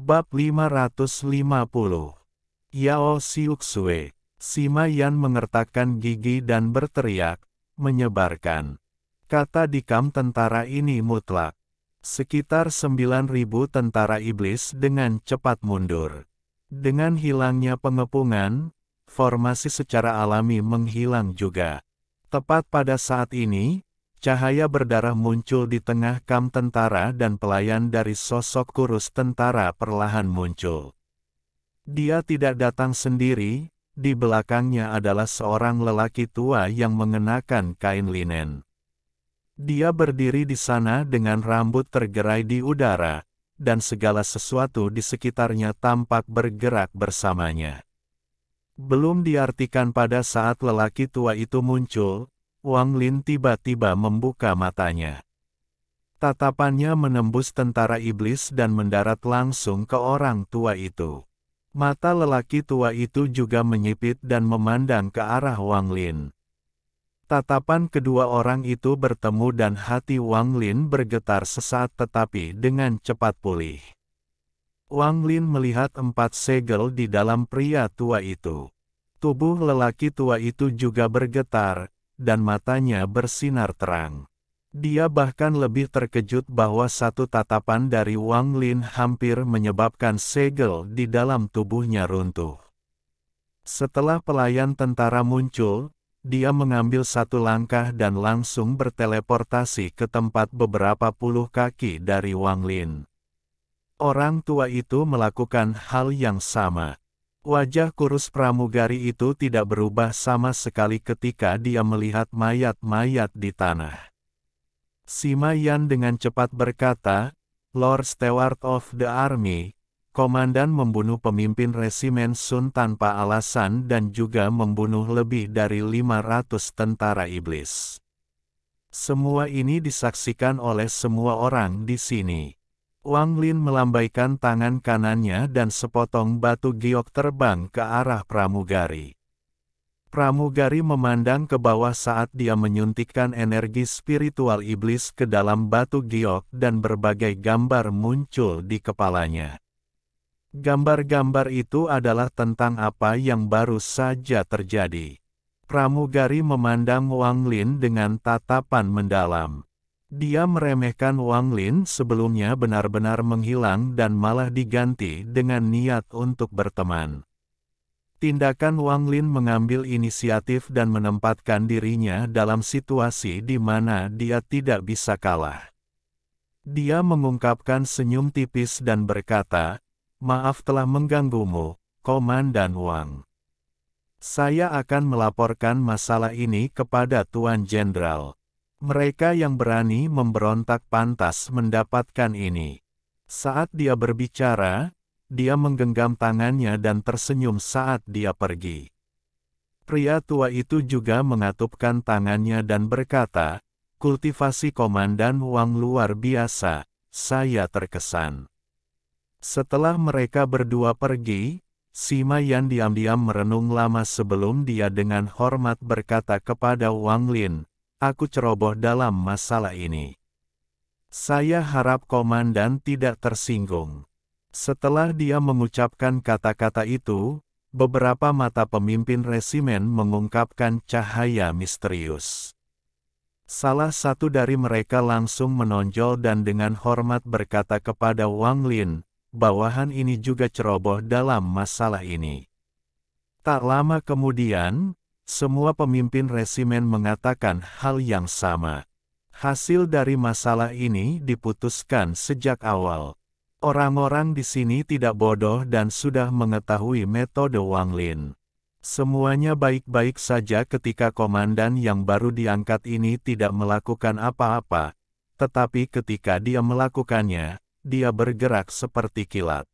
Bab 550. Yao Xiuxue. Sima Yan mengertakkan gigi dan berteriak, menyebarkan. Kata dikam tentara ini mutlak. Sekitar 9.000 tentara iblis dengan cepat mundur. Dengan hilangnya pengepungan, formasi secara alami menghilang juga. Tepat pada saat ini, cahaya berdarah muncul di tengah kam tentara dan pelayan dari sosok kurus tentara perlahan muncul. Dia tidak datang sendiri, di belakangnya adalah seorang lelaki tua yang mengenakan kain linen. Dia berdiri di sana dengan rambut tergerai di udara, dan segala sesuatu di sekitarnya tampak bergerak bersamanya. Belum diartikan pada saat lelaki tua itu muncul, Wang Lin tiba-tiba membuka matanya. Tatapannya menembus tentara iblis dan mendarat langsung ke orang tua itu. Mata lelaki tua itu juga menyipit dan memandang ke arah Wang Lin. Tatapan kedua orang itu bertemu dan hati Wang Lin bergetar sesaat tetapi dengan cepat pulih. Wang Lin melihat 4 segel di dalam pria tua itu. Tubuh lelaki tua itu juga bergetar, dan matanya bersinar terang. Dia bahkan lebih terkejut bahwa satu tatapan dari Wang Lin hampir menyebabkan segel di dalam tubuhnya runtuh. Setelah pelayan tentara muncul, dia mengambil satu langkah dan langsung berteleportasi ke tempat beberapa puluh kaki dari Wang Lin. Orang tua itu melakukan hal yang sama. Wajah kurus pramugari itu tidak berubah sama sekali ketika dia melihat mayat-mayat di tanah. Sima Yan dengan cepat berkata, "Lord Steward of the Army, komandan membunuh pemimpin resimen Sun tanpa alasan dan juga membunuh lebih dari 500 tentara iblis. Semua ini disaksikan oleh semua orang di sini." Wang Lin melambaikan tangan kanannya dan sepotong batu giok terbang ke arah pramugari. Pramugari memandang ke bawah saat dia menyuntikkan energi spiritual iblis ke dalam batu giok dan berbagai gambar muncul di kepalanya. Gambar-gambar itu adalah tentang apa yang baru saja terjadi. Pramugari memandang Wang Lin dengan tatapan mendalam. Dia meremehkan Wang Lin sebelumnya benar-benar menghilang dan malah diganti dengan niat untuk berteman. Tindakan Wang Lin mengambil inisiatif dan menempatkan dirinya dalam situasi di mana dia tidak bisa kalah. Dia mengungkapkan senyum tipis dan berkata, "Maaf telah mengganggumu, Komandan Wang. Saya akan melaporkan masalah ini kepada Tuan Jenderal. Mereka yang berani memberontak pantas mendapatkan ini." Saat dia berbicara, dia menggenggam tangannya dan tersenyum saat dia pergi. Pria tua itu juga mengatupkan tangannya dan berkata, "Kultivasi Komandan Wang luar biasa, saya terkesan." Setelah mereka berdua pergi, Sima Yan diam-diam merenung lama sebelum dia dengan hormat berkata kepada Wang Lin, "Aku ceroboh dalam masalah ini. Saya harap komandan tidak tersinggung." Setelah dia mengucapkan kata-kata itu, beberapa mata pemimpin resimen mengungkapkan cahaya misterius. Salah satu dari mereka langsung menonjol dan dengan hormat berkata kepada Wang Lin, "Bawahan ini juga ceroboh dalam masalah ini." Tak lama kemudian, semua pemimpin resimen mengatakan hal yang sama. Hasil dari masalah ini diputuskan sejak awal. Orang-orang di sini tidak bodoh dan sudah mengetahui metode Wang Lin. Semuanya baik-baik saja ketika komandan yang baru diangkat ini tidak melakukan apa-apa, tetapi ketika dia melakukannya, dia bergerak seperti kilat.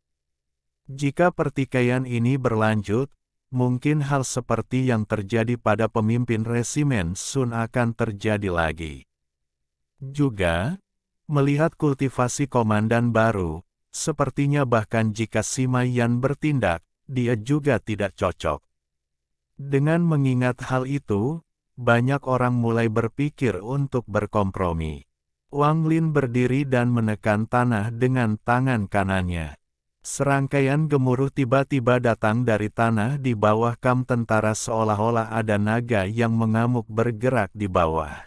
Jika pertikaian ini berlanjut, mungkin hal seperti yang terjadi pada pemimpin resimen Sun akan terjadi lagi. Juga, melihat kultivasi komandan baru, sepertinya bahkan jika Sima Yan bertindak, dia juga tidak cocok. Dengan mengingat hal itu, banyak orang mulai berpikir untuk berkompromi. Wang Lin berdiri dan menekan tanah dengan tangan kanannya. Serangkaian gemuruh tiba-tiba datang dari tanah di bawah kamp tentara seolah-olah ada naga yang mengamuk bergerak di bawah.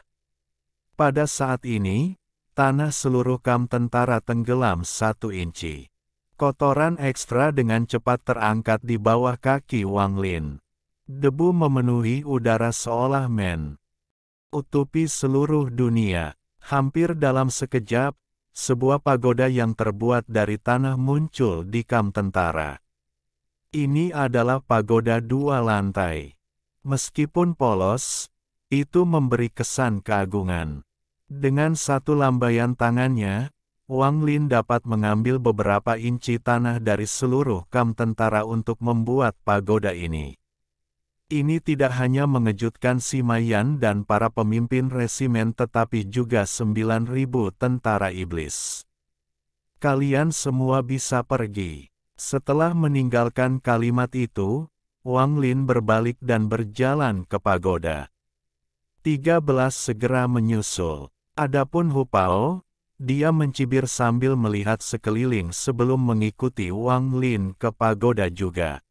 Pada saat ini, tanah seluruh kamp tentara tenggelam 1 inci. Kotoran ekstra dengan cepat terangkat di bawah kaki Wang Lin. Debu memenuhi udara seolah menutupi seluruh dunia. Hampir dalam sekejap, sebuah pagoda yang terbuat dari tanah muncul di kamp tentara. Ini adalah pagoda 2 lantai. Meskipun polos, itu memberi kesan keagungan. Dengan satu lambaian tangannya, Wang Lin dapat mengambil beberapa inci tanah dari seluruh kamp tentara untuk membuat pagoda ini. Ini tidak hanya mengejutkan Sima Yan dan para pemimpin resimen tetapi juga 9.000 tentara iblis. Kalian semua bisa pergi. Setelah meninggalkan kalimat itu, Wang Lin berbalik dan berjalan ke pagoda. 13 segera menyusul. Adapun Hu Pao, dia mencibir sambil melihat sekeliling sebelum mengikuti Wang Lin ke pagoda juga.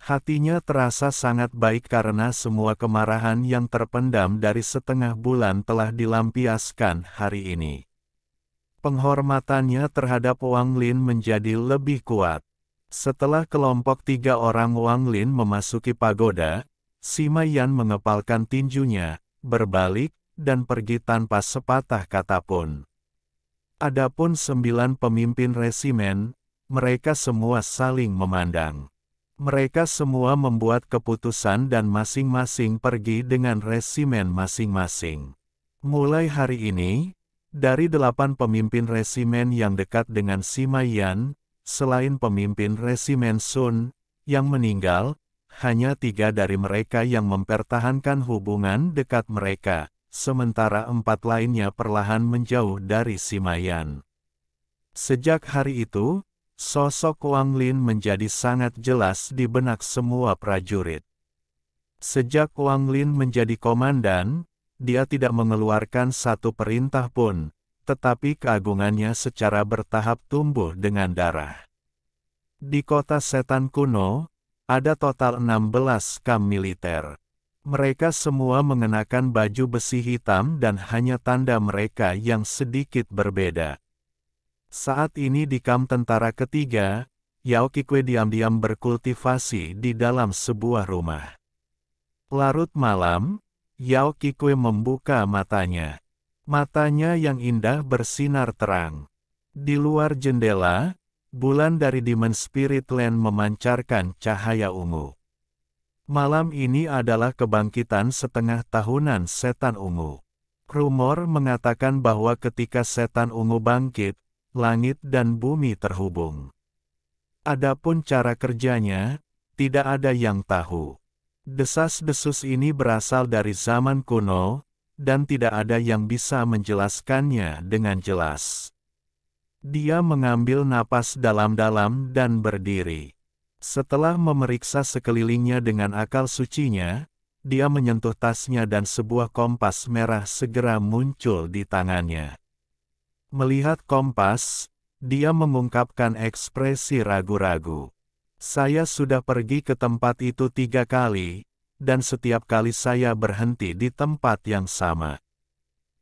Hatinya terasa sangat baik karena semua kemarahan yang terpendam dari setengah bulan telah dilampiaskan hari ini. Penghormatannya terhadap Wang Lin menjadi lebih kuat. Setelah kelompok 3 orang Wang Lin memasuki pagoda, Sima Yan mengepalkan tinjunya, berbalik, dan pergi tanpa sepatah kata pun. Adapun 9 pemimpin resimen, mereka semua saling memandang. Mereka semua membuat keputusan dan masing-masing pergi dengan resimen masing-masing. Mulai hari ini, dari 8 pemimpin resimen yang dekat dengan Sima Yan, selain pemimpin resimen Sun, yang meninggal, hanya 3 dari mereka yang mempertahankan hubungan dekat mereka, sementara 4 lainnya perlahan menjauh dari Sima Yan. Sejak hari itu, sosok Wang Lin menjadi sangat jelas di benak semua prajurit. Sejak Wang Lin menjadi komandan, dia tidak mengeluarkan satu perintah pun, tetapi keagungannya secara bertahap tumbuh dengan darah. Di kota setan kuno, ada total 16 kamp militer. Mereka semua mengenakan baju besi hitam dan hanya tanda mereka yang sedikit berbeda. Saat ini di kamp tentara ketiga, Yao Qikui diam-diam berkultivasi di dalam sebuah rumah. Larut malam, Yao Qikui membuka matanya. Matanya yang indah bersinar terang. Di luar jendela, bulan dari Demon Spirit Land memancarkan cahaya ungu. Malam ini adalah kebangkitan setengah tahunan setan ungu. Rumor mengatakan bahwa ketika setan ungu bangkit, langit dan bumi terhubung. Adapun cara kerjanya, tidak ada yang tahu. Desas-desus ini berasal dari zaman kuno, dan tidak ada yang bisa menjelaskannya dengan jelas. Dia mengambil napas dalam-dalam dan berdiri. Setelah memeriksa sekelilingnya dengan akal sucinya, dia menyentuh tasnya dan sebuah kompas merah segera muncul di tangannya. Melihat kompas, dia mengungkapkan ekspresi ragu-ragu. Saya sudah pergi ke tempat itu 3 kali, dan setiap kali saya berhenti di tempat yang sama.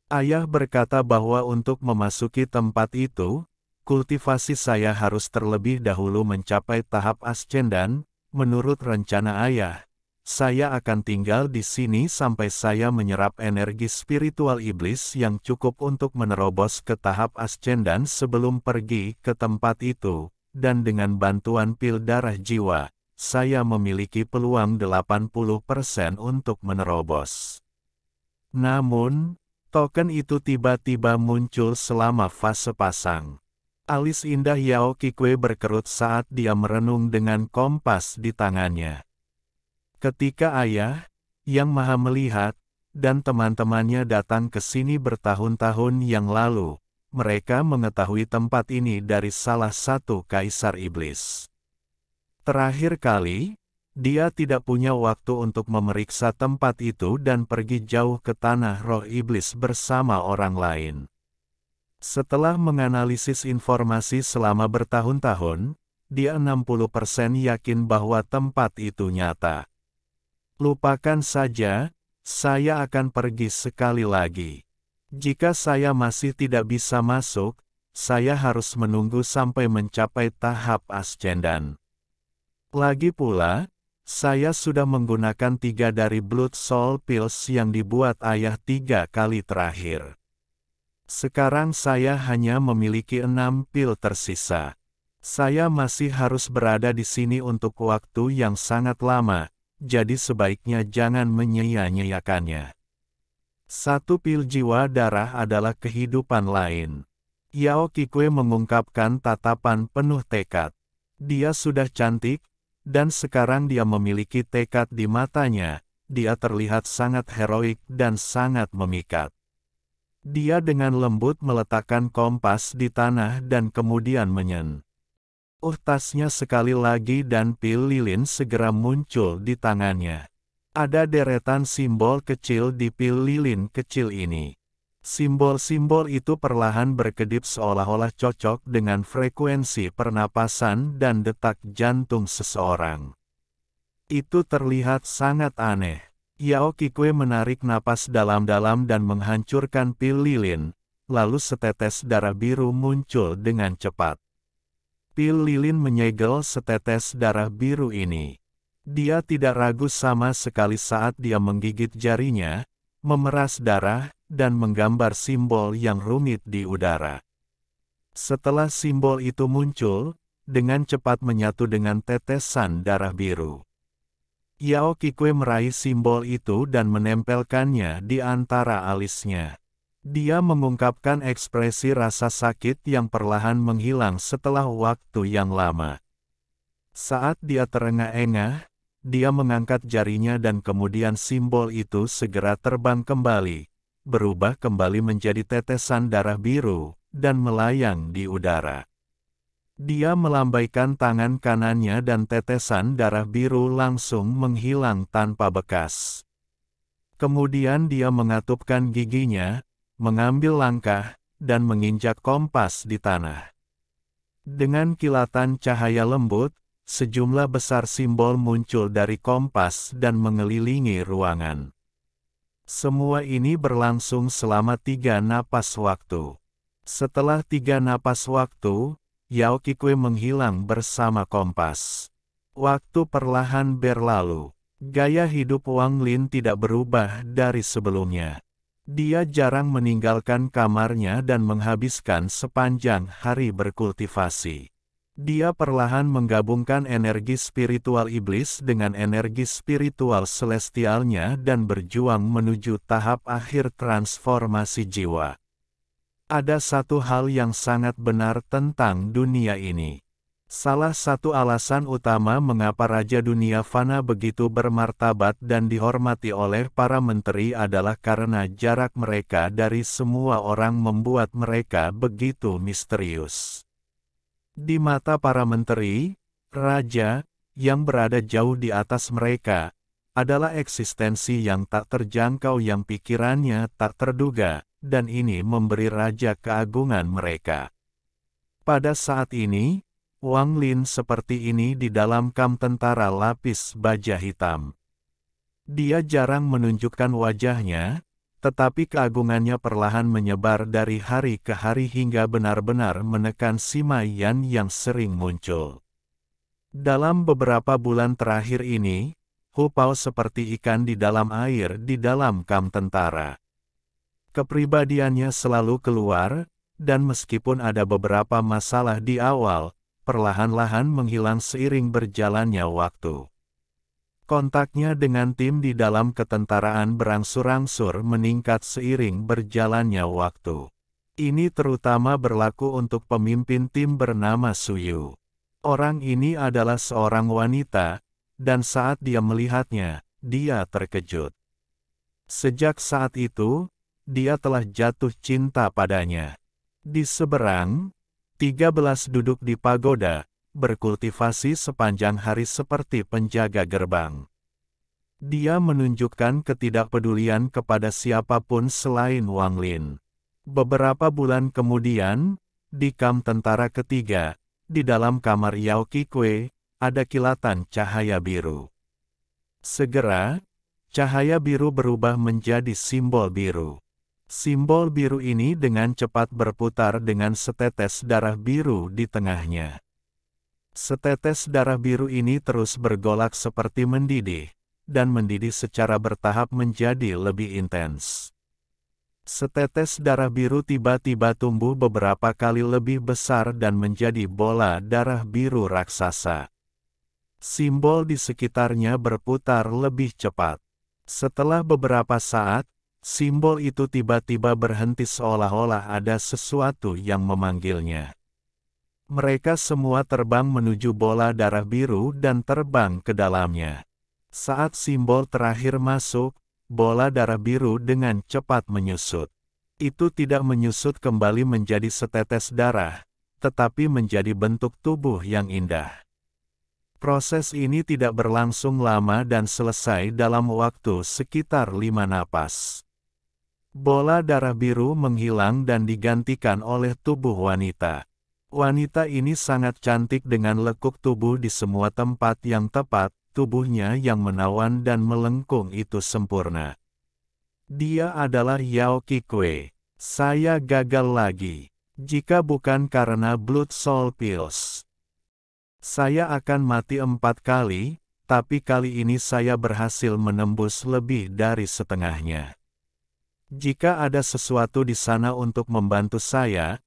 Ayah berkata bahwa untuk memasuki tempat itu, kultivasi saya harus terlebih dahulu mencapai tahap ascendan. Menurut rencana ayah, saya akan tinggal di sini sampai saya menyerap energi spiritual iblis yang cukup untuk menerobos ke tahap ascendan sebelum pergi ke tempat itu, dan dengan bantuan pil darah jiwa, saya memiliki peluang 80% untuk menerobos. Namun, token itu tiba-tiba muncul selama fase pasang. Alis indah Yao Qikui berkerut saat dia merenung dengan kompas di tangannya. Ketika ayah, yang maha melihat, dan teman-temannya datang ke sini bertahun-tahun yang lalu, mereka mengetahui tempat ini dari salah satu kaisar iblis. Terakhir kali, dia tidak punya waktu untuk memeriksa tempat itu dan pergi jauh ke tanah roh iblis bersama orang lain. Setelah menganalisis informasi selama bertahun-tahun, dia 60% yakin bahwa tempat itu nyata. Lupakan saja, saya akan pergi sekali lagi. Jika saya masih tidak bisa masuk, saya harus menunggu sampai mencapai tahap ascendan. Lagi pula, saya sudah menggunakan 3 dari Blood Soul Pills yang dibuat ayah 3 kali terakhir. Sekarang saya hanya memiliki 6 pil tersisa. Saya masih harus berada di sini untuk waktu yang sangat lama, jadi sebaiknya jangan menyia-nyiakannya. 1 pil jiwa darah adalah kehidupan lain. Yao Qikui mengungkapkan tatapan penuh tekad. Dia sudah cantik, dan sekarang dia memiliki tekad di matanya. Dia terlihat sangat heroik dan sangat memikat. Dia dengan lembut meletakkan kompas di tanah dan kemudian tasnya sekali lagi dan pil lilin segera muncul di tangannya. Ada deretan simbol kecil di pil lilin kecil ini. Simbol-simbol itu perlahan berkedip seolah-olah cocok dengan frekuensi pernapasan dan detak jantung seseorang. Itu terlihat sangat aneh. Yao Qikui menarik napas dalam-dalam dan menghancurkan pil lilin, lalu setetes darah biru muncul dengan cepat. Pil lilin menyegel setetes darah biru ini. Dia tidak ragu sama sekali saat dia menggigit jarinya, memeras darah, dan menggambar simbol yang rumit di udara. Setelah simbol itu muncul, dengan cepat menyatu dengan tetesan darah biru. Yao Qikui meraih simbol itu dan menempelkannya di antara alisnya. Dia mengungkapkan ekspresi rasa sakit yang perlahan menghilang setelah waktu yang lama. Saat dia terengah-engah, dia mengangkat jarinya dan kemudian simbol itu segera terbang kembali, berubah kembali menjadi tetesan darah biru, dan melayang di udara. Dia melambaikan tangan kanannya dan tetesan darah biru langsung menghilang tanpa bekas. Kemudian dia mengatupkan giginya, mengambil langkah, dan menginjak kompas di tanah. Dengan kilatan cahaya lembut, sejumlah besar simbol muncul dari kompas dan mengelilingi ruangan. Semua ini berlangsung selama 3 napas waktu. Setelah 3 napas waktu, Yao Qikui menghilang bersama kompas. Waktu perlahan berlalu. Gaya hidup Wang Lin tidak berubah dari sebelumnya. Dia jarang meninggalkan kamarnya dan menghabiskan sepanjang hari berkultivasi. Dia perlahan menggabungkan energi spiritual iblis dengan energi spiritual celestialnya dan berjuang menuju tahap akhir transformasi jiwa. Ada satu hal yang sangat benar tentang dunia ini. Salah satu alasan utama mengapa Raja Dunia Fana begitu bermartabat dan dihormati oleh para menteri adalah karena jarak mereka dari semua orang membuat mereka begitu misterius. Di mata para menteri, raja, yang berada jauh di atas mereka, adalah eksistensi yang tak terjangkau yang pikirannya tak terduga, dan ini memberi raja keagungan mereka. Pada saat ini, Wang Lin seperti ini di dalam kam tentara lapis baja hitam. Dia jarang menunjukkan wajahnya, tetapi keagungannya perlahan menyebar dari hari ke hari hingga benar-benar menekan Sima Yan yang sering muncul. Dalam beberapa bulan terakhir ini, Hu Pao seperti ikan di dalam air di dalam kam tentara. Kepribadiannya selalu keluar, dan meskipun ada beberapa masalah di awal, perlahan-lahan menghilang seiring berjalannya waktu. Kontaknya dengan tim di dalam ketentaraan berangsur-angsur meningkat seiring berjalannya waktu. Ini terutama berlaku untuk pemimpin tim bernama Suyu. Orang ini adalah seorang wanita, dan saat dia melihatnya, dia terkejut. Sejak saat itu, dia telah jatuh cinta padanya. Di seberang, 13 duduk di pagoda, berkultivasi sepanjang hari seperti penjaga gerbang. Dia menunjukkan ketidakpedulian kepada siapapun selain Wang Lin. Beberapa bulan kemudian, di kam tentara ketiga, di dalam kamar Yao Qikui, ada kilatan cahaya biru. Segera, cahaya biru berubah menjadi simbol biru. Simbol biru ini dengan cepat berputar dengan setetes darah biru di tengahnya. Setetes darah biru ini terus bergolak seperti mendidih, dan mendidih secara bertahap menjadi lebih intens. Setetes darah biru tiba-tiba tumbuh beberapa kali lebih besar dan menjadi bola darah biru raksasa. Simbol di sekitarnya berputar lebih cepat. Setelah beberapa saat, simbol itu tiba-tiba berhenti seolah-olah ada sesuatu yang memanggilnya. Mereka semua terbang menuju bola darah biru dan terbang ke dalamnya. Saat simbol terakhir masuk, bola darah biru dengan cepat menyusut. Itu tidak menyusut kembali menjadi setetes darah, tetapi menjadi bentuk tubuh yang indah. Proses ini tidak berlangsung lama dan selesai dalam waktu sekitar 5 napas. Bola darah biru menghilang dan digantikan oleh tubuh wanita. Wanita ini sangat cantik dengan lekuk tubuh di semua tempat yang tepat, tubuhnya yang menawan dan melengkung itu sempurna. Dia adalah Yao Qikui. Saya gagal lagi. Jika bukan karena Blood Soul Pills, saya akan mati 4 kali, tapi kali ini saya berhasil menembus lebih dari setengahnya. Jika ada sesuatu di sana untuk membantu saya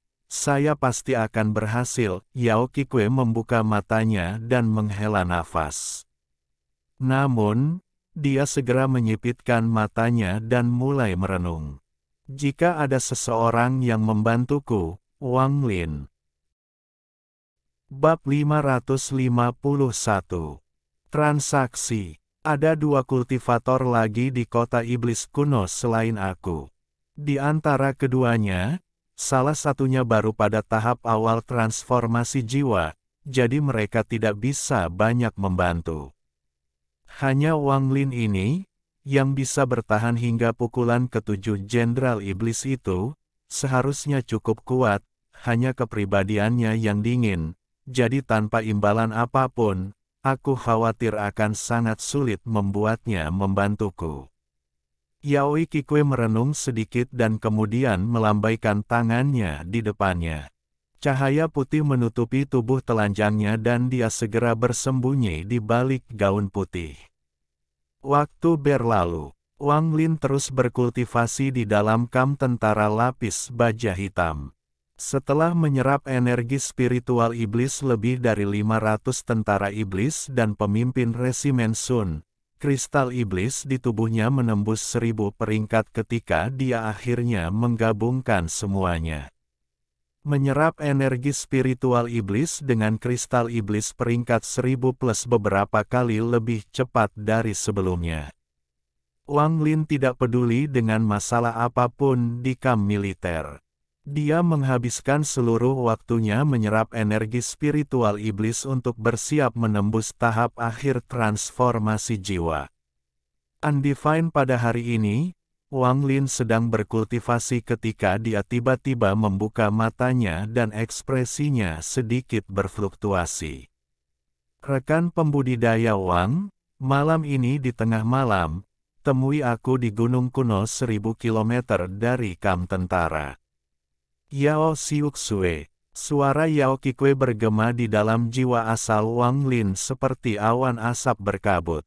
pasti akan berhasil. Yao Qikui membuka matanya dan menghela nafas. Namun, dia segera menyipitkan matanya dan mulai merenung. Jika ada seseorang yang membantuku, Wang Lin. Bab 551. Transaksi. Ada 2 kultivator lagi di kota iblis kuno selain aku. Di antara keduanya, salah satunya baru pada tahap awal transformasi jiwa, jadi mereka tidak bisa banyak membantu. Hanya Wang Lin ini, yang bisa bertahan hingga pukulan ke-7 Jenderal Iblis itu, seharusnya cukup kuat, hanya kepribadiannya yang dingin. Jadi tanpa imbalan apapun, aku khawatir akan sangat sulit membuatnya membantuku. Yao Qikui merenung sedikit dan kemudian melambaikan tangannya di depannya. Cahaya putih menutupi tubuh telanjangnya dan dia segera bersembunyi di balik gaun putih. Waktu berlalu, Wang Lin terus berkultivasi di dalam kamp tentara lapis baja hitam. Setelah menyerap energi spiritual iblis lebih dari 500 tentara iblis dan pemimpin resimen Sun, kristal iblis di tubuhnya menembus 1000 peringkat ketika dia akhirnya menggabungkan semuanya. Menyerap energi spiritual iblis dengan kristal iblis peringkat 1000 plus beberapa kali lebih cepat dari sebelumnya. Wang Lin tidak peduli dengan masalah apapun di kamp militer. Dia menghabiskan seluruh waktunya menyerap energi spiritual iblis untuk bersiap menembus tahap akhir transformasi jiwa. Undefined pada hari ini, Wang Lin sedang berkultivasi ketika dia tiba-tiba membuka matanya dan ekspresinya sedikit berfluktuasi. Rekan pembudidaya Wang, malam ini di tengah malam, temui aku di gunung kuno 1000 km dari kamp tentara. Yao Xiuxue. Suara Yao Qikui bergema di dalam jiwa asal Wang Lin seperti awan asap berkabut.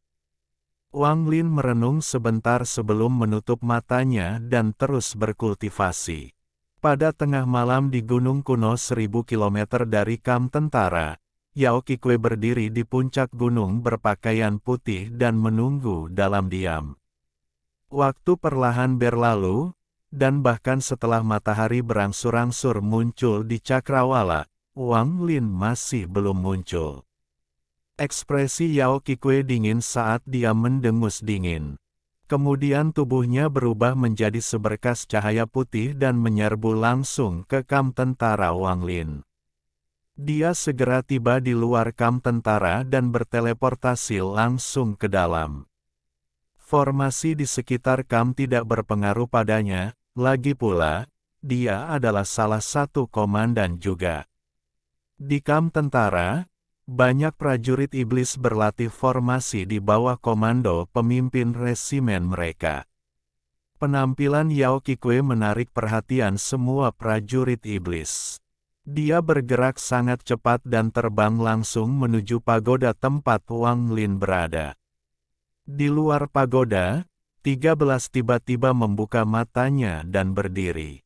Wang Lin merenung sebentar sebelum menutup matanya dan terus berkultivasi. Pada tengah malam di gunung kuno 1000 km dari kamp tentara, Yao Qikui berdiri di puncak gunung berpakaian putih dan menunggu dalam diam. Waktu perlahan berlalu, dan bahkan setelah matahari berangsur-angsur muncul di cakrawala, Wang Lin masih belum muncul. Ekspresi Yao Qikui dingin saat dia mendengus dingin. Kemudian tubuhnya berubah menjadi seberkas cahaya putih dan menyerbu langsung ke kamp tentara Wang Lin. Dia segera tiba di luar kamp tentara dan berteleportasi langsung ke dalam. Formasi di sekitar kamp tidak berpengaruh padanya. Lagi pula, dia adalah salah satu komandan juga. Di kamp tentara, banyak prajurit iblis berlatih formasi di bawah komando pemimpin resimen mereka. Penampilan Yao Kikue menarik perhatian semua prajurit iblis. Dia bergerak sangat cepat dan terbang langsung menuju pagoda tempat Wang Lin berada. Di luar pagoda, 13 tiba-tiba membuka matanya dan berdiri.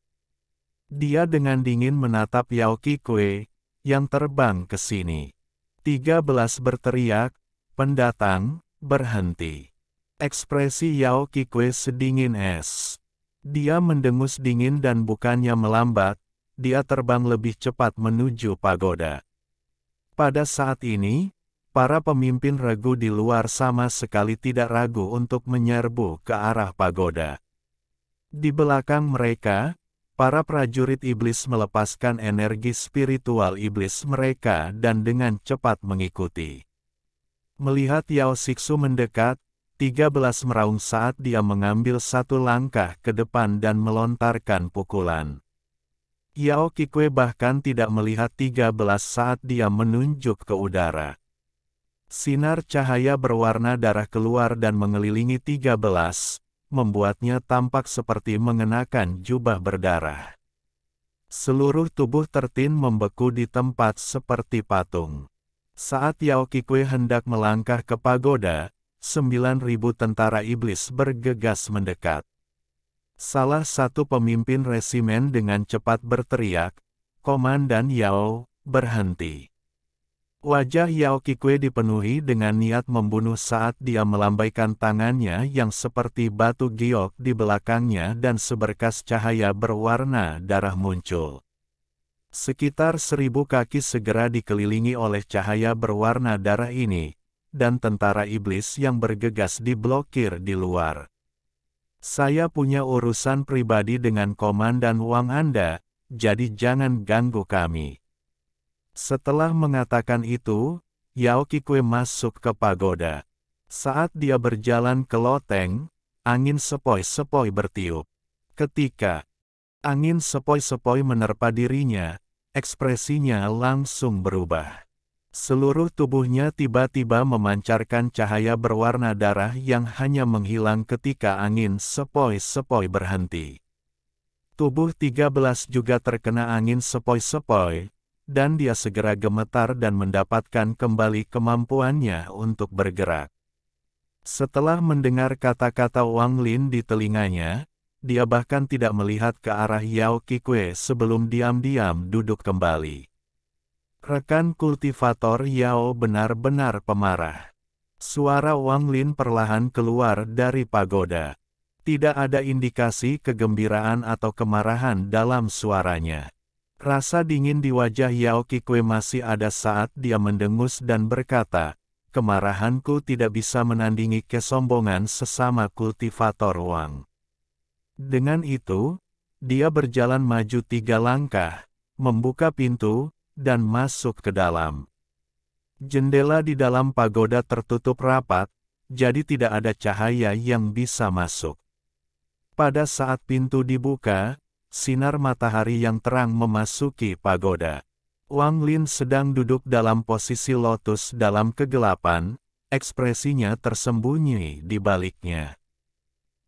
Dia dengan dingin menatap Yao Kikue, yang terbang ke sini. 13 berteriak, "Pendatang, berhenti." Ekspresi Yao Kikue sedingin es. Dia mendengus dingin dan bukannya melambat, dia terbang lebih cepat menuju pagoda. Pada saat ini, para pemimpin regu di luar sama sekali tidak ragu untuk menyerbu ke arah pagoda. Di belakang mereka, para prajurit iblis melepaskan energi spiritual iblis mereka dan dengan cepat mengikuti. Melihat Yao Siksu mendekat, 13 meraung saat dia mengambil satu langkah ke depan dan melontarkan pukulan. Yao Kikue bahkan tidak melihat 13 saat dia menunjuk ke udara. Sinar cahaya berwarna darah keluar dan mengelilingi 13, membuatnya tampak seperti mengenakan jubah berdarah. Seluruh tubuh Tertin membeku di tempat seperti patung. Saat Yao Kikue hendak melangkah ke pagoda, 9.000 tentara iblis bergegas mendekat. Salah satu pemimpin resimen dengan cepat berteriak, "Komandan Yao, berhenti." Wajah Yao Kikue dipenuhi dengan niat membunuh saat dia melambaikan tangannya yang seperti batu giok di belakangnya dan seberkas cahaya berwarna darah muncul. Sekitar 1.000 kaki segera dikelilingi oleh cahaya berwarna darah ini, dan tentara iblis yang bergegas diblokir di luar. "Saya punya urusan pribadi dengan Komandan Wang Anda, jadi jangan ganggu kami." Setelah mengatakan itu, Yao Kikue masuk ke pagoda. Saat dia berjalan ke loteng, angin sepoi-sepoi bertiup. Ketika angin sepoi-sepoi menerpa dirinya, ekspresinya langsung berubah. Seluruh tubuhnya tiba-tiba memancarkan cahaya berwarna darah yang hanya menghilang ketika angin sepoi-sepoi berhenti. Tubuh 13 juga terkena angin sepoi-sepoi, dan dia segera gemetar dan mendapatkan kembali kemampuannya untuk bergerak. Setelah mendengar kata-kata Wang Lin di telinganya, dia bahkan tidak melihat ke arah Yao Kikue sebelum diam-diam duduk kembali. Rekan kultivator Yao benar-benar pemarah. Suara Wang Lin perlahan keluar dari pagoda. Tidak ada indikasi kegembiraan atau kemarahan dalam suaranya. Rasa dingin di wajah Yao Kikue masih ada saat dia mendengus dan berkata, "Kemarahanku tidak bisa menandingi kesombongan sesama kultivator Wang." Dengan itu, dia berjalan maju 3 langkah, membuka pintu, dan masuk ke dalam. Jendela di dalam pagoda tertutup rapat, jadi tidak ada cahaya yang bisa masuk. Pada saat pintu dibuka, sinar matahari yang terang memasuki pagoda. Wang Lin sedang duduk dalam posisi lotus dalam kegelapan, ekspresinya tersembunyi di baliknya.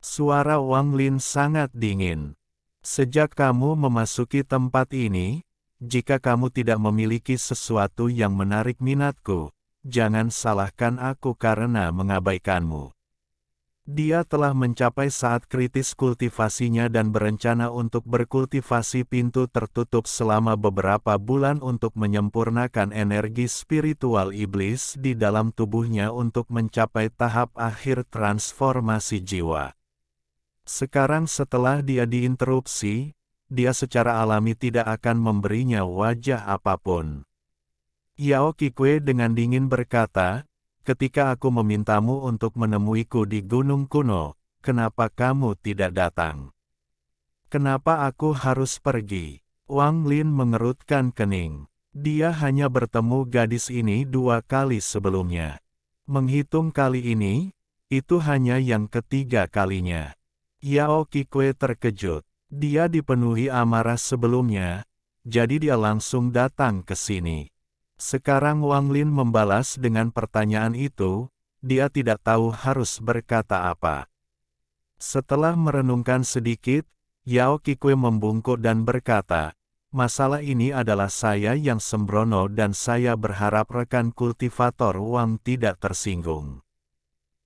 Suara Wang Lin sangat dingin. "Sejak kamu memasuki tempat ini, jika kamu tidak memiliki sesuatu yang menarik minatku, jangan salahkan aku karena mengabaikanmu." Dia telah mencapai saat kritis kultivasinya dan berencana untuk berkultivasi pintu tertutup selama beberapa bulan untuk menyempurnakan energi spiritual iblis di dalam tubuhnya untuk mencapai tahap akhir transformasi jiwa. Sekarang setelah dia diinterupsi, dia secara alami tidak akan memberinya wajah apapun. Yao Kikue dengan dingin berkata, "Ketika aku memintamu untuk menemuiku di Gunung Kuno, kenapa kamu tidak datang? Kenapa aku harus pergi?" Wang Lin mengerutkan kening. Dia hanya bertemu gadis ini 2 kali sebelumnya. Menghitung kali ini, itu hanya yang ketiga kalinya. Yao Kikue terkejut. Dia dipenuhi amarah sebelumnya, jadi dia langsung datang ke sini. Sekarang Wang Lin membalas dengan pertanyaan itu, dia tidak tahu harus berkata apa. Setelah merenungkan sedikit, Yao Qikui membungkuk dan berkata, masalah ini adalah saya yang sembrono dan saya berharap rekan kultivator Wang tidak tersinggung.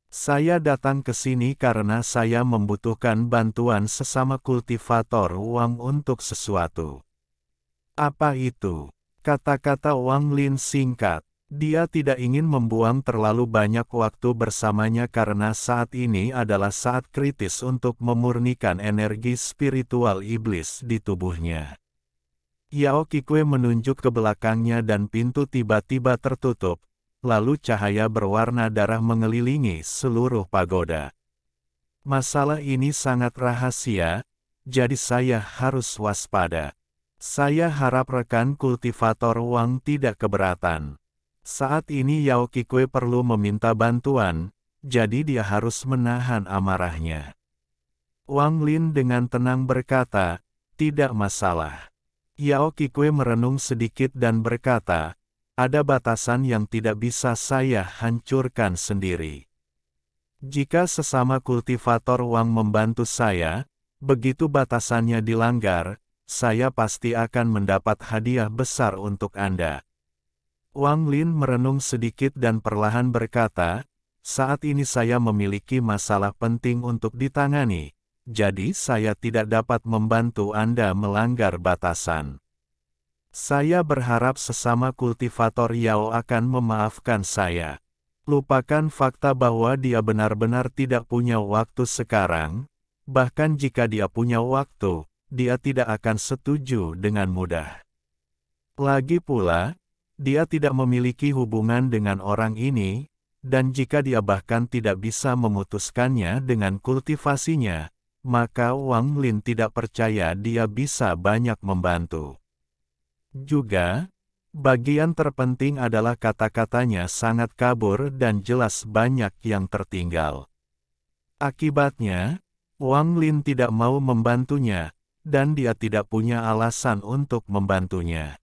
Saya datang ke sini karena saya membutuhkan bantuan sesama kultivator Wang untuk sesuatu. Apa itu? Kata-kata Wang Lin singkat. Dia tidak ingin membuang terlalu banyak waktu bersamanya karena saat ini adalah saat kritis untuk memurnikan energi spiritual iblis di tubuhnya. Yao Qikui menunjuk ke belakangnya dan pintu tiba-tiba tertutup, lalu cahaya berwarna darah mengelilingi seluruh pagoda. Masalah ini sangat rahasia, jadi saya harus waspada. Saya harap rekan kultivator Wang tidak keberatan. Saat ini Yao Qikui perlu meminta bantuan, jadi dia harus menahan amarahnya. Wang Lin dengan tenang berkata, tidak masalah. Yao Qikui merenung sedikit dan berkata, ada batasan yang tidak bisa saya hancurkan sendiri. Jika sesama kultivator Wang membantu saya, begitu batasannya dilanggar, saya pasti akan mendapat hadiah besar untuk Anda. Wang Lin merenung sedikit dan perlahan berkata, saat ini saya memiliki masalah penting untuk ditangani, jadi saya tidak dapat membantu Anda melanggar batasan. Saya berharap sesama kultivator Yao akan memaafkan saya. Lupakan fakta bahwa dia benar-benar tidak punya waktu sekarang, bahkan jika dia punya waktu, dia tidak akan setuju dengan mudah. Lagi pula, dia tidak memiliki hubungan dengan orang ini, dan jika dia bahkan tidak bisa memutuskannya dengan kultivasinya, maka Wang Lin tidak percaya dia bisa banyak membantu. Juga, bagian terpenting adalah kata-katanya sangat kabur dan jelas banyak yang tertinggal. Akibatnya, Wang Lin tidak mau membantunya, dan dia tidak punya alasan untuk membantunya.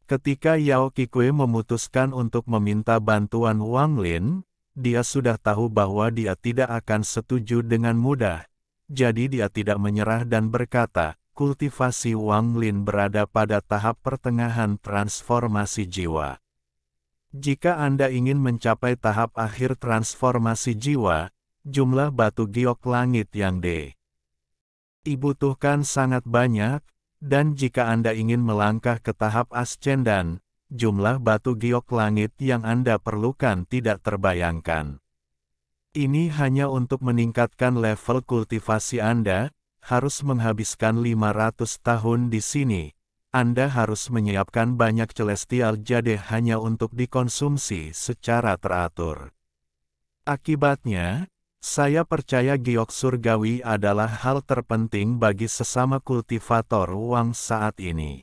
Ketika Yao Qikui memutuskan untuk meminta bantuan Wang Lin, dia sudah tahu bahwa dia tidak akan setuju dengan mudah. Jadi dia tidak menyerah dan berkata, kultivasi Wang Lin berada pada tahap pertengahan transformasi jiwa. Jika Anda ingin mencapai tahap akhir transformasi jiwa, jumlah batu giok langit yang dibutuhkan sangat banyak, dan jika Anda ingin melangkah ke tahap ascendan, jumlah batu giok langit yang Anda perlukan tidak terbayangkan. Ini hanya untuk meningkatkan level kultivasi Anda, harus menghabiskan 500 tahun di sini. Anda harus menyiapkan banyak celestial jade hanya untuk dikonsumsi secara teratur. Akibatnya, saya percaya giok surgawi adalah hal terpenting bagi sesama kultivator Wang saat ini.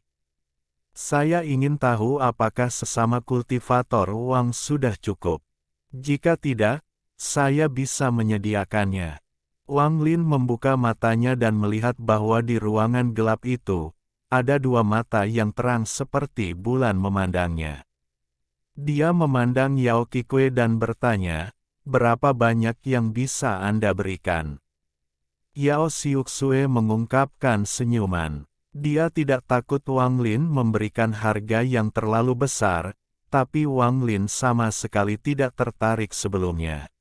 Saya ingin tahu apakah sesama kultivator Wang sudah cukup. Jika tidak, saya bisa menyediakannya. Wang Lin membuka matanya dan melihat bahwa di ruangan gelap itu, ada dua mata yang terang seperti bulan memandangnya. Dia memandang Yao Qikui dan bertanya, berapa banyak yang bisa Anda berikan? Yao Xiuxue mengungkapkan senyuman. Dia tidak takut Wang Lin memberikan harga yang terlalu besar, tapi Wang Lin sama sekali tidak tertarik sebelumnya.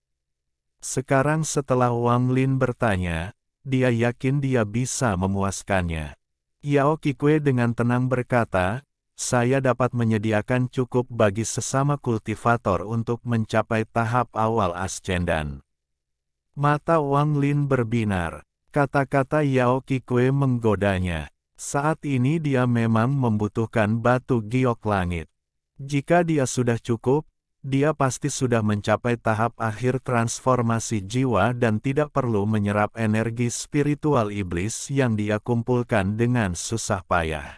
Sekarang setelah Wang Lin bertanya, dia yakin dia bisa memuaskannya. Yao Qikui dengan tenang berkata, saya dapat menyediakan cukup bagi sesama kultivator untuk mencapai tahap awal ascendan. Mata Wang Lin berbinar. Kata-kata Yao Qikui menggodanya. Saat ini dia memang membutuhkan batu giok langit. Jika dia sudah cukup, dia pasti sudah mencapai tahap akhir transformasi jiwa dan tidak perlu menyerap energi spiritual iblis yang dia kumpulkan dengan susah payah.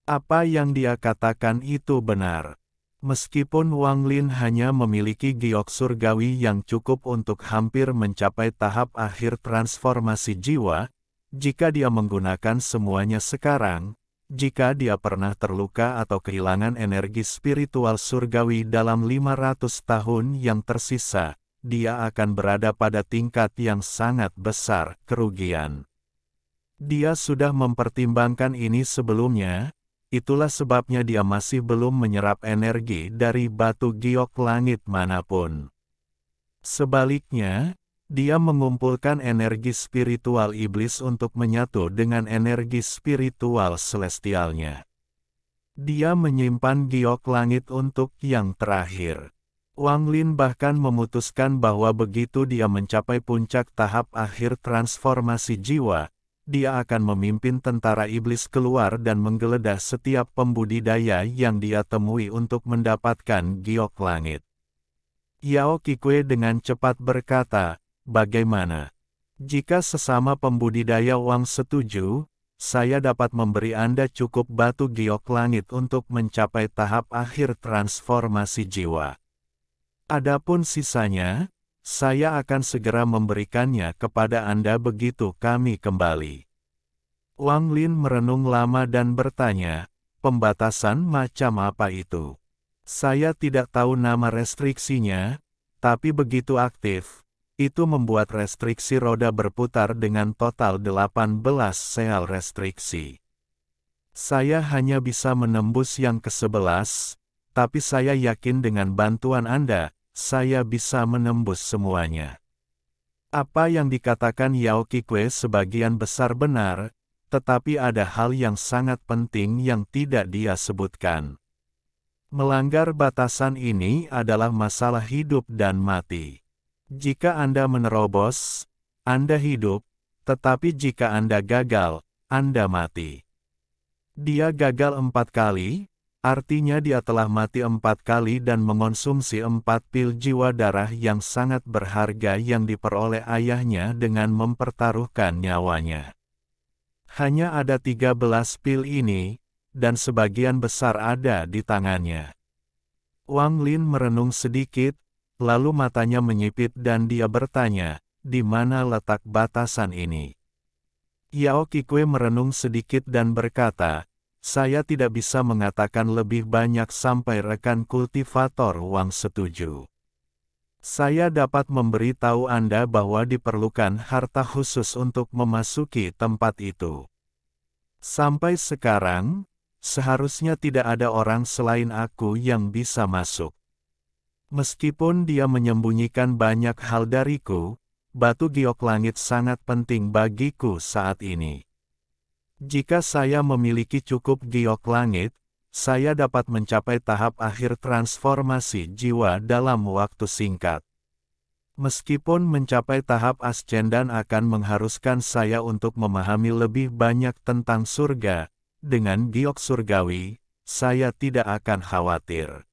Apa yang dia katakan itu benar. Meskipun Wang Lin hanya memiliki giok surgawi yang cukup untuk hampir mencapai tahap akhir transformasi jiwa, jika dia menggunakan semuanya sekarang, Jika dia pernah terluka atau kehilangan energi spiritual surgawi dalam 500 tahun yang tersisa, dia akan berada pada tingkat yang sangat besar kerugian. Dia sudah mempertimbangkan ini sebelumnya, itulah sebabnya dia masih belum menyerap energi dari batu giok langit manapun. Sebaliknya, dia mengumpulkan energi spiritual iblis untuk menyatu dengan energi spiritual celestialnya. Dia menyimpan giok langit untuk yang terakhir. Wang Lin bahkan memutuskan bahwa begitu dia mencapai puncak tahap akhir transformasi jiwa, dia akan memimpin tentara iblis keluar dan menggeledah setiap pembudidaya yang dia temui untuk mendapatkan giok langit. Yao Qikue dengan cepat berkata, "Bagaimana? Jika sesama pembudidaya Wang setuju, saya dapat memberi Anda cukup batu giok langit untuk mencapai tahap akhir transformasi jiwa. Adapun sisanya, saya akan segera memberikannya kepada Anda begitu kami kembali." Wang Lin merenung lama dan bertanya, "Pembatasan macam apa itu? Saya tidak tahu nama restriksinya, tapi begitu aktif, itu membuat restriksi roda berputar dengan total 18 sel restriksi. Saya hanya bisa menembus yang ke-11, tapi saya yakin dengan bantuan Anda, saya bisa menembus semuanya." Apa yang dikatakan Yao Qikue sebagian besar benar, tetapi ada hal yang sangat penting yang tidak dia sebutkan. Melanggar batasan ini adalah masalah hidup dan mati. Jika Anda menerobos, Anda hidup, tetapi jika Anda gagal, Anda mati. Dia gagal 4 kali, artinya dia telah mati 4 kali dan mengonsumsi 4 pil jiwa darah yang sangat berharga yang diperoleh ayahnya dengan mempertaruhkan nyawanya. Hanya ada 13 pil ini, dan sebagian besar ada di tangannya. Wang Lin merenung sedikit, lalu matanya menyipit dan dia bertanya, "Di mana letak batasan ini?" Yao Qikue merenung sedikit dan berkata, "Saya tidak bisa mengatakan lebih banyak sampai rekan kultivator Wang setuju. Saya dapat memberitahu Anda bahwa diperlukan harta khusus untuk memasuki tempat itu. Sampai sekarang, seharusnya tidak ada orang selain aku yang bisa masuk. Meskipun dia menyembunyikan banyak hal dariku, batu giok langit sangat penting bagiku saat ini. Jika saya memiliki cukup giok langit, saya dapat mencapai tahap akhir transformasi jiwa dalam waktu singkat. Meskipun mencapai tahap ascendan akan mengharuskan saya untuk memahami lebih banyak tentang surga, dengan giok surgawi, saya tidak akan khawatir.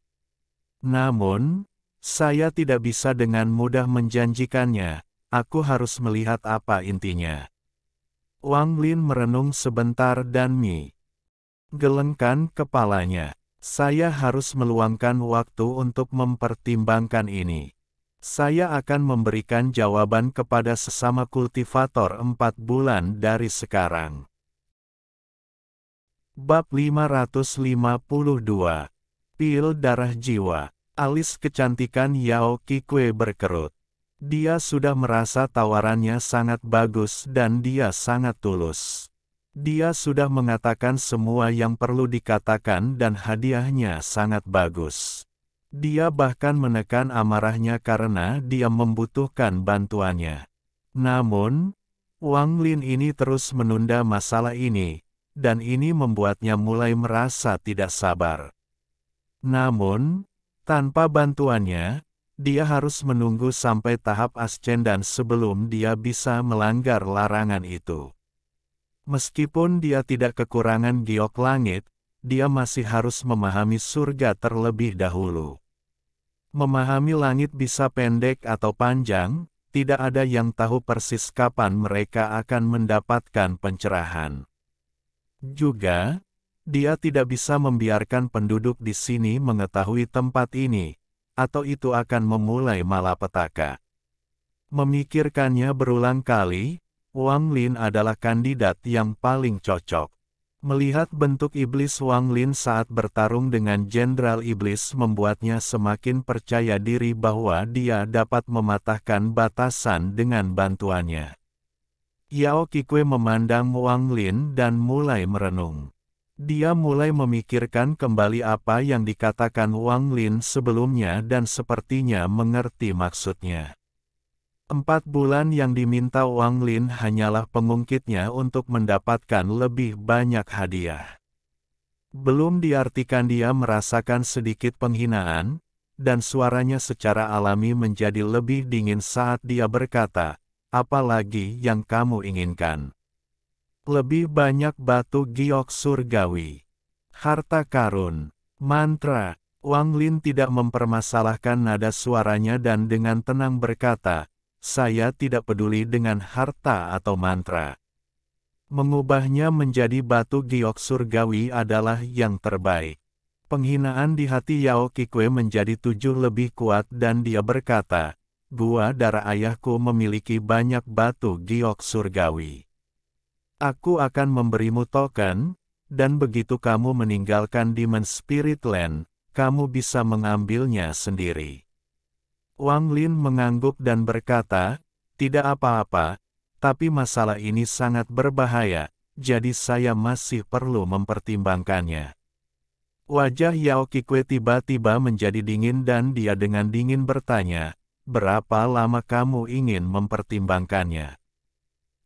Namun, saya tidak bisa dengan mudah menjanjikannya, aku harus melihat apa intinya." Wang Lin merenung sebentar dan gelengkan kepalanya. "Saya harus meluangkan waktu untuk mempertimbangkan ini. Saya akan memberikan jawaban kepada sesama kultivator 4 bulan dari sekarang." Bab 552. Pil Darah Jiwa. Alis kecantikan Yao Qikue berkerut. Dia sudah merasa tawarannya sangat bagus dan dia sangat tulus. Dia sudah mengatakan semua yang perlu dikatakan dan hadiahnya sangat bagus. Dia bahkan menekan amarahnya karena dia membutuhkan bantuannya. Namun, Wang Lin ini terus menunda masalah ini, dan ini membuatnya mulai merasa tidak sabar. Namun, tanpa bantuannya, dia harus menunggu sampai tahap ascendan sebelum dia bisa melanggar larangan itu. Meskipun dia tidak kekurangan giok langit, dia masih harus memahami surga terlebih dahulu. Memahami langit bisa pendek atau panjang, tidak ada yang tahu persis kapan mereka akan mendapatkan pencerahan. Juga, dia tidak bisa membiarkan penduduk di sini mengetahui tempat ini, atau itu akan memulai malapetaka. Memikirkannya berulang kali, Wang Lin adalah kandidat yang paling cocok. Melihat bentuk iblis Wang Lin saat bertarung dengan Jenderal Iblis membuatnya semakin percaya diri bahwa dia dapat mematahkan batasan dengan bantuannya. Yao Qikui memandang Wang Lin dan mulai merenung. Dia mulai memikirkan kembali apa yang dikatakan Wang Lin sebelumnya dan sepertinya mengerti maksudnya. 4 bulan yang diminta Wang Lin hanyalah pengungkitnya untuk mendapatkan lebih banyak hadiah. Belum diartikan dia merasakan sedikit penghinaan, dan suaranya secara alami menjadi lebih dingin saat dia berkata, "Apa lagi yang kamu inginkan?" Lebih banyak batu giok surgawi, harta karun, mantra. Wang Lin tidak mempermasalahkan nada suaranya dan dengan tenang berkata, "Saya tidak peduli dengan harta atau mantra. Mengubahnya menjadi batu giok surgawi adalah yang terbaik." Penghinaan di hati Yao Qikui menjadi 7 lebih kuat dan dia berkata, "Gua darah ayahku memiliki banyak batu giok surgawi. Aku akan memberimu token, dan begitu kamu meninggalkan Demon Spirit Land, kamu bisa mengambilnya sendiri." Wang Lin mengangguk dan berkata, "Tidak apa-apa, tapi masalah ini sangat berbahaya, jadi saya masih perlu mempertimbangkannya." Wajah Yao Qikui tiba-tiba menjadi dingin dan dia dengan dingin bertanya, "Berapa lama kamu ingin mempertimbangkannya?"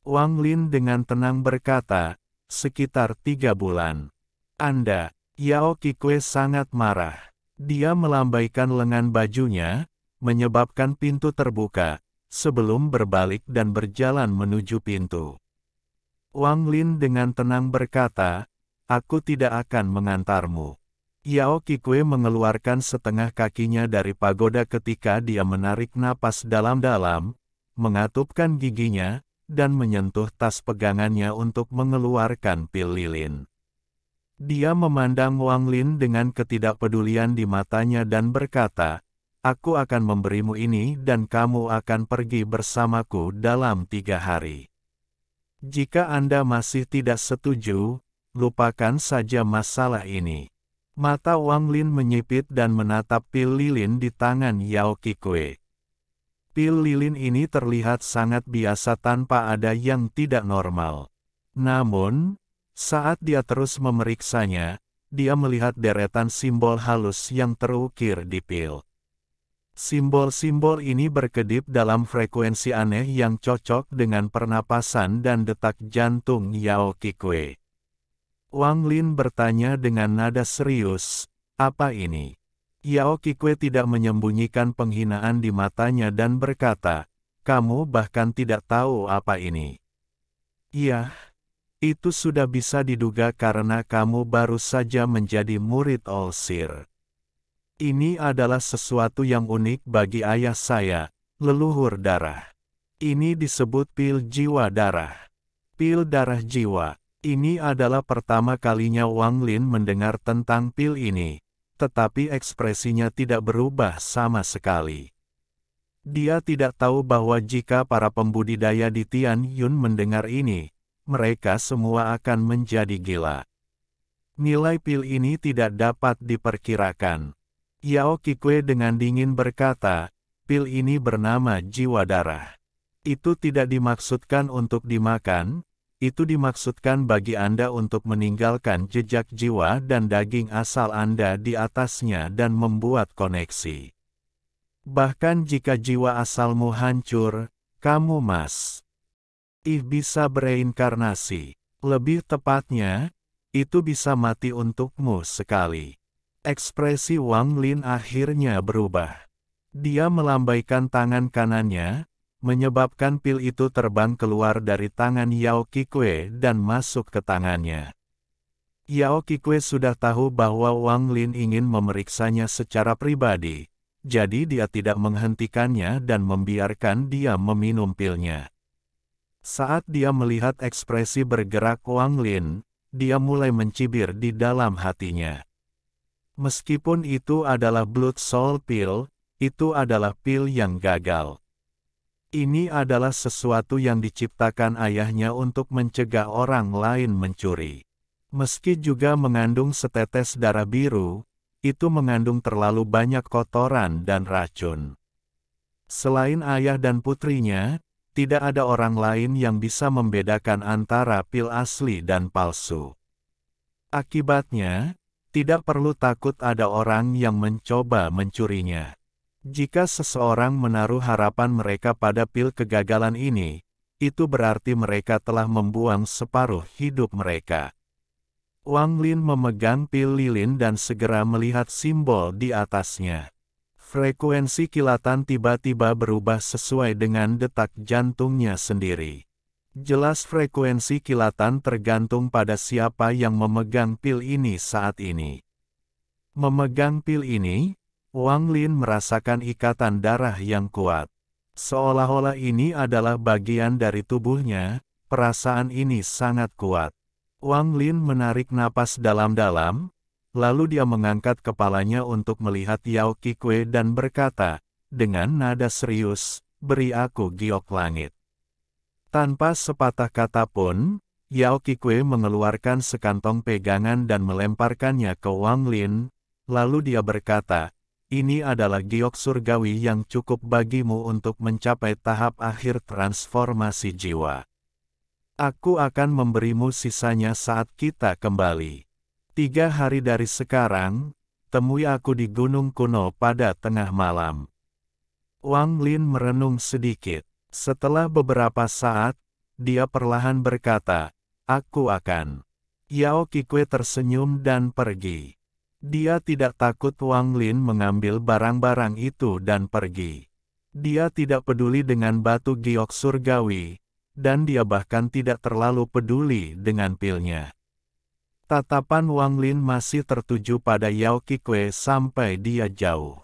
Wang Lin dengan tenang berkata, "Sekitar 3 bulan. Anda." Yao Qikui sangat marah. Dia melambaikan lengan bajunya, menyebabkan pintu terbuka, sebelum berbalik dan berjalan menuju pintu. Wang Lin dengan tenang berkata, "Aku tidak akan mengantarmu." Yao Qikui mengeluarkan setengah kakinya dari pagoda ketika dia menarik napas dalam-dalam, mengatupkan giginya, dan menyentuh tas pegangannya untuk mengeluarkan pil lilin. Dia memandang Wang Lin dengan ketidakpedulian di matanya dan berkata, "Aku akan memberimu ini dan kamu akan pergi bersamaku dalam 3 hari. Jika Anda masih tidak setuju, lupakan saja masalah ini." Mata Wang Lin menyipit dan menatap pil lilin di tangan Yao Qikui. Pil lilin ini terlihat sangat biasa tanpa ada yang tidak normal. Namun, saat dia terus memeriksanya, dia melihat deretan simbol halus yang terukir di pil. Simbol-simbol ini berkedip dalam frekuensi aneh yang cocok dengan pernapasan dan detak jantung Yao Qikui. Wang Lin bertanya dengan nada serius, "Apa ini?" Yao Qikui tidak menyembunyikan penghinaan di matanya dan berkata, "Kamu bahkan tidak tahu apa ini." "Iya, itu sudah bisa diduga karena kamu baru saja menjadi murid Olsir. Ini adalah sesuatu yang unik bagi ayah saya, leluhur darah. Ini disebut pil jiwa darah. Pil darah jiwa." Ini adalah pertama kalinya Wang Lin mendengar tentang pil ini, tetapi ekspresinya tidak berubah sama sekali. Dia tidak tahu bahwa jika para pembudidaya di Tian Yun mendengar ini, mereka semua akan menjadi gila. Nilai pil ini tidak dapat diperkirakan. Yao Qikui dengan dingin berkata, "Pil ini bernama jiwa darah. Itu tidak dimaksudkan untuk dimakan, itu dimaksudkan bagi Anda untuk meninggalkan jejak jiwa dan daging asal Anda di atasnya dan membuat koneksi. Bahkan jika jiwa asalmu hancur, kamu bisa bereinkarnasi. Lebih tepatnya, itu bisa mati untukmu sekali." Ekspresi Wang Lin akhirnya berubah. Dia melambaikan tangan kanannya, menyebabkan pil itu terbang keluar dari tangan Yao Qikui dan masuk ke tangannya. Yao Qikui sudah tahu bahwa Wang Lin ingin memeriksanya secara pribadi, jadi dia tidak menghentikannya dan membiarkan dia meminum pilnya. Saat dia melihat ekspresi bergerak Wang Lin, dia mulai mencibir di dalam hatinya. Meskipun itu adalah Blood Soul Pill, itu adalah pil yang gagal. Ini adalah sesuatu yang diciptakan ayahnya untuk mencegah orang lain mencuri. Meski juga mengandung setetes darah biru, itu mengandung terlalu banyak kotoran dan racun. Selain ayah dan putrinya, tidak ada orang lain yang bisa membedakan antara pil asli dan palsu. Akibatnya, tidak perlu takut ada orang yang mencoba mencurinya. Jika seseorang menaruh harapan mereka pada pil kegagalan ini, itu berarti mereka telah membuang separuh hidup mereka. Wang Lin memegang pil lilin dan segera melihat simbol di atasnya. Frekuensi kilatan tiba-tiba berubah sesuai dengan detak jantungnya sendiri. Jelas frekuensi kilatan tergantung pada siapa yang memegang pil ini saat ini. Memegang pil ini, Wang Lin merasakan ikatan darah yang kuat. Seolah-olah ini adalah bagian dari tubuhnya, perasaan ini sangat kuat. Wang Lin menarik napas dalam-dalam, lalu dia mengangkat kepalanya untuk melihat Yao Qikui dan berkata, dengan nada serius, "Beri aku giok langit." Tanpa sepatah kata pun, Yao Qikui mengeluarkan sekantong pegangan dan melemparkannya ke Wang Lin, lalu dia berkata, "Ini adalah giok surgawi yang cukup bagimu untuk mencapai tahap akhir transformasi jiwa. Aku akan memberimu sisanya saat kita kembali. 3 hari dari sekarang, temui aku di Gunung Kuno pada tengah malam." Wang Lin merenung sedikit. Setelah beberapa saat, dia perlahan berkata, "Aku akan." Yao Qikui tersenyum dan pergi. Dia tidak takut Wang Lin mengambil barang-barang itu dan pergi. Dia tidak peduli dengan batu giok surgawi, dan dia bahkan tidak terlalu peduli dengan pilnya. Tatapan Wang Lin masih tertuju pada Yao Qikui sampai dia jauh.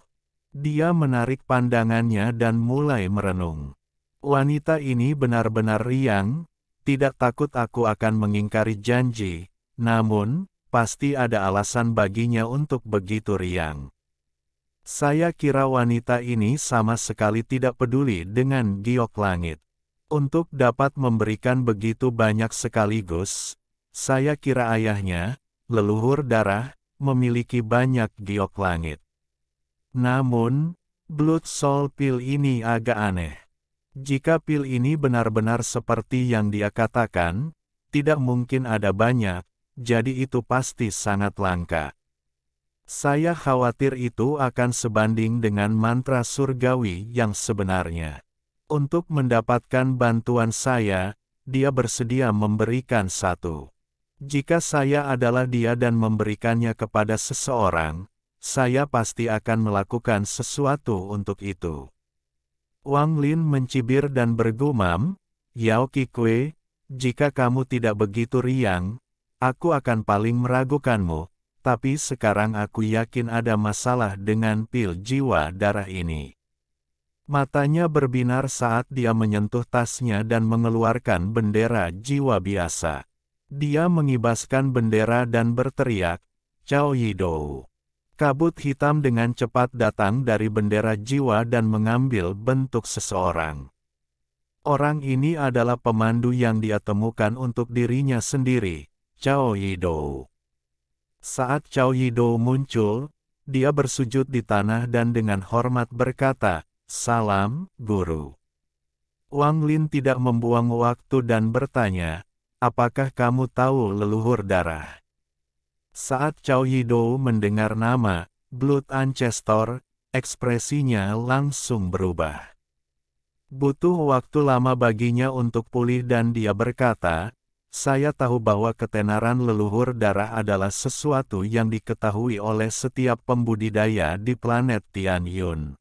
Dia menarik pandangannya dan mulai merenung. Wanita ini benar-benar riang, tidak takut aku akan mengingkari janji, namun, pasti ada alasan baginya untuk begitu riang. Saya kira wanita ini sama sekali tidak peduli dengan giok langit. Untuk dapat memberikan begitu banyak sekaligus, saya kira ayahnya, leluhur darah, memiliki banyak giok langit. Namun, Blood Soul Pill ini agak aneh. Jika pil ini benar-benar seperti yang dia katakan, tidak mungkin ada banyak, jadi itu pasti sangat langka. Saya khawatir itu akan sebanding dengan mantra surgawi yang sebenarnya. Untuk mendapatkan bantuan saya, dia bersedia memberikan satu. Jika saya adalah dia dan memberikannya kepada seseorang, saya pasti akan melakukan sesuatu untuk itu. Wang Lin mencibir dan bergumam, "Yao Qikui, jika kamu tidak begitu riang, aku akan paling meragukanmu, tapi sekarang aku yakin ada masalah dengan pil jiwa darah ini." Matanya berbinar saat dia menyentuh tasnya dan mengeluarkan bendera jiwa biasa. Dia mengibaskan bendera dan berteriak, "Cao Yidou." Kabut hitam dengan cepat datang dari bendera jiwa dan mengambil bentuk seseorang. Orang ini adalah pemandu yang dia temukan untuk dirinya sendiri, Cao Yidou. Saat Cao Yidou muncul, dia bersujud di tanah dan dengan hormat berkata, "Salam, Guru." Wang Lin tidak membuang waktu dan bertanya, "Apakah kamu tahu leluhur darah?" Saat Cao Yidou mendengar nama Blood Ancestor, ekspresinya langsung berubah. Butuh waktu lama baginya untuk pulih dan dia berkata, "Saya tahu bahwa ketenaran leluhur darah adalah sesuatu yang diketahui oleh setiap pembudidaya di planet Tianyun.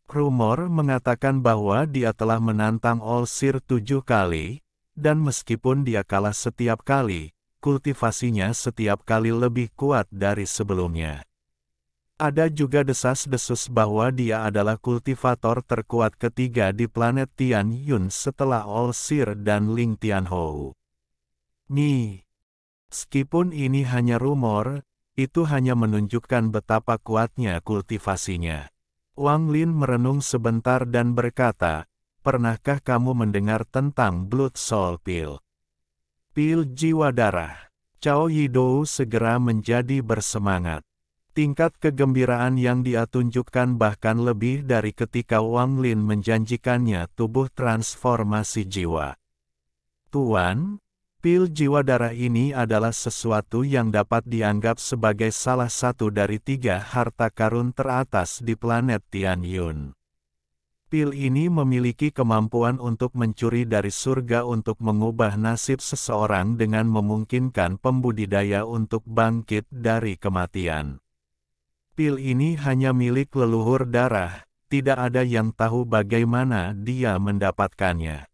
Rumor mengatakan bahwa dia telah menantang Olsir 7 kali, dan meskipun dia kalah setiap kali, kultivasinya setiap kali lebih kuat dari sebelumnya. Ada juga desas-desus bahwa dia adalah kultivator terkuat ketiga di planet Tianyun setelah Olsir dan Ling Tianhou. Meskipun ini hanya rumor, itu hanya menunjukkan betapa kuatnya kultivasinya." Wang Lin merenung sebentar dan berkata, "Pernahkah kamu mendengar tentang Blood Soul Pill? Pil jiwa darah." Cao Yidou segera menjadi bersemangat. Tingkat kegembiraan yang dia tunjukkan bahkan lebih dari ketika Wang Lin menjanjikannya tubuh transformasi jiwa. Tuan, pil jiwa darah ini adalah sesuatu yang dapat dianggap sebagai salah satu dari 3 harta karun teratas di planet Tianyun. Pil ini memiliki kemampuan untuk mencuri dari surga untuk mengubah nasib seseorang dengan memungkinkan pembudidaya untuk bangkit dari kematian. Pil ini hanya milik leluhur darah, tidak ada yang tahu bagaimana dia mendapatkannya.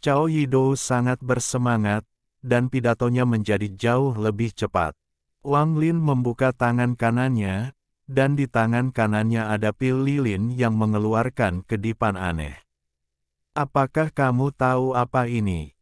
Cao Yidou sangat bersemangat, dan pidatonya menjadi jauh lebih cepat. Wang Lin membuka tangan kanannya, dan di tangan kanannya ada pil lilin yang mengeluarkan kedipan aneh. Apakah kamu tahu apa ini?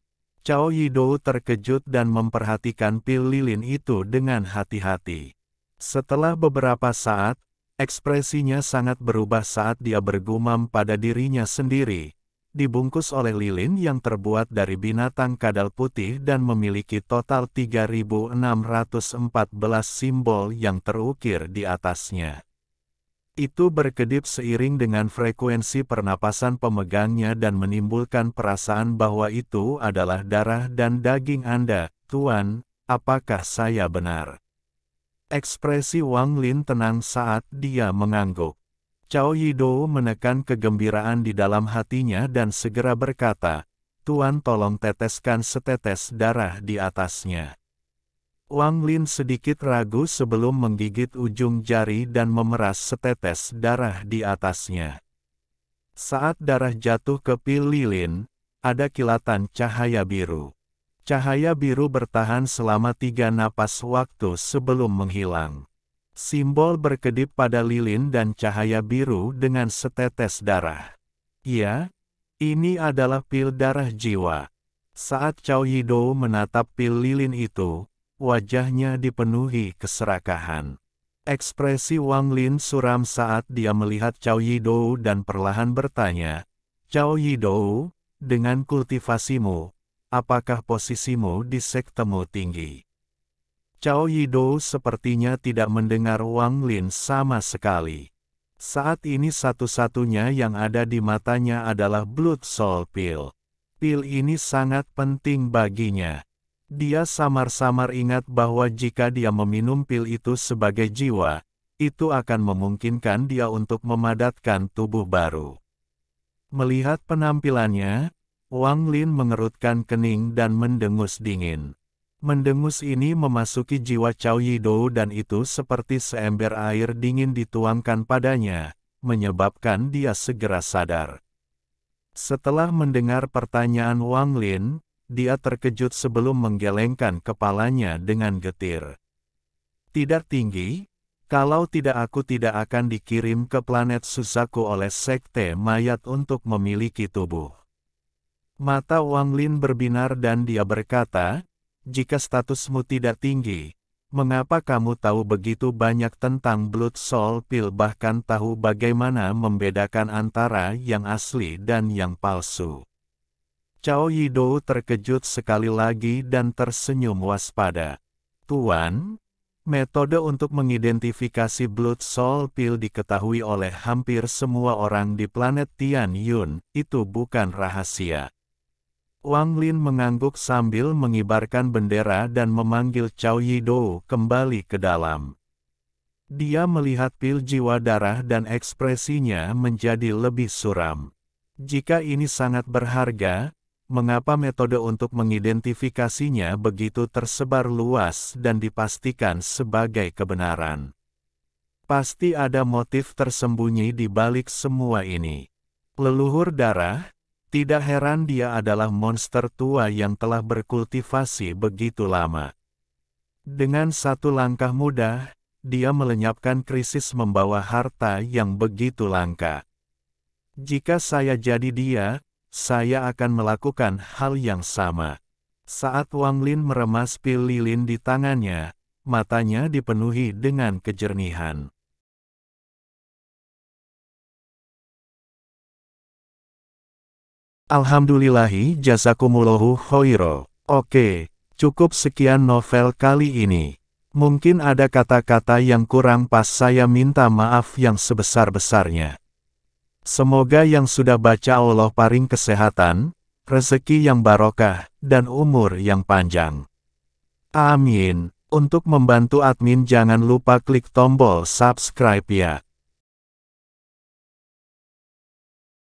Cao Yidou terkejut dan memperhatikan pil lilin itu dengan hati-hati. Setelah beberapa saat, ekspresinya sangat berubah saat dia bergumam pada dirinya sendiri. Dibungkus oleh lilin yang terbuat dari binatang kadal putih dan memiliki total 3.614 simbol yang terukir di atasnya. Itu berkedip seiring dengan frekuensi pernapasan pemegangnya dan menimbulkan perasaan bahwa itu adalah darah dan daging Anda, Tuan. Apakah saya benar? Ekspresi Wang Lin tenang saat dia mengangguk. Cao Yidou menekan kegembiraan di dalam hatinya dan segera berkata, Tuan tolong teteskan setetes darah di atasnya. Wang Lin sedikit ragu sebelum menggigit ujung jari dan memeras setetes darah di atasnya. Saat darah jatuh ke pil lilin, ada kilatan cahaya biru. Cahaya biru bertahan selama 3 napas waktu sebelum menghilang. Simbol berkedip pada lilin dan cahaya biru dengan setetes darah. Ya, ini adalah pil darah jiwa. Saat Cao Yidou menatap pil lilin itu, wajahnya dipenuhi keserakahan. Ekspresi Wang Lin suram saat dia melihat Cao Yidou dan perlahan bertanya, Cao Yidou, dengan kultivasimu, apakah posisimu di sektemu tinggi? Cao Yidou sepertinya tidak mendengar Wang Lin sama sekali. Saat ini satu-satunya yang ada di matanya adalah Blood Soul Pill. Pil ini sangat penting baginya. Dia samar-samar ingat bahwa jika dia meminum pil itu sebagai jiwa, itu akan memungkinkan dia untuk memadatkan tubuh baru. Melihat penampilannya, Wang Lin mengerutkan kening dan mendengus dingin. Mendengus ini memasuki jiwa Cao Yidou dan itu seperti seember air dingin dituangkan padanya, menyebabkan dia segera sadar. Setelah mendengar pertanyaan Wang Lin, dia terkejut sebelum menggelengkan kepalanya dengan getir. Tidak tinggi, kalau tidak aku tidak akan dikirim ke planet Suzaku oleh sekte mayat untuk memiliki tubuh. Mata Wang Lin berbinar dan dia berkata, jika statusmu tidak tinggi, mengapa kamu tahu begitu banyak tentang Blood Soul Pill bahkan tahu bagaimana membedakan antara yang asli dan yang palsu? Cao Yidou terkejut sekali lagi dan tersenyum waspada. Tuan, metode untuk mengidentifikasi Blood Soul Pill diketahui oleh hampir semua orang di planet Tianyun, itu bukan rahasia. Wang Lin mengangguk sambil mengibarkan bendera dan memanggil Cao Yidou kembali ke dalam. Dia melihat pil jiwa darah dan ekspresinya menjadi lebih suram. Jika ini sangat berharga, mengapa metode untuk mengidentifikasinya begitu tersebar luas dan dipastikan sebagai kebenaran? Pasti ada motif tersembunyi di balik semua ini. Leluhur darah, tidak heran dia adalah monster tua yang telah berkultivasi begitu lama. Dengan satu langkah mudah, dia melenyapkan krisis membawa harta yang begitu langka. Jika saya jadi dia, saya akan melakukan hal yang sama. Saat Wang Lin meremas pil lilin di tangannya, matanya dipenuhi dengan kejernihan. Alhamdulillahi jazakumullahu khairo. Oke, Cukup sekian novel kali ini. Mungkin ada kata-kata yang kurang pas, saya minta maaf yang sebesar-besarnya. Semoga yang sudah baca Allah paring kesehatan, rezeki yang barokah, dan umur yang panjang. Amin. Untuk membantu admin jangan lupa klik tombol subscribe ya.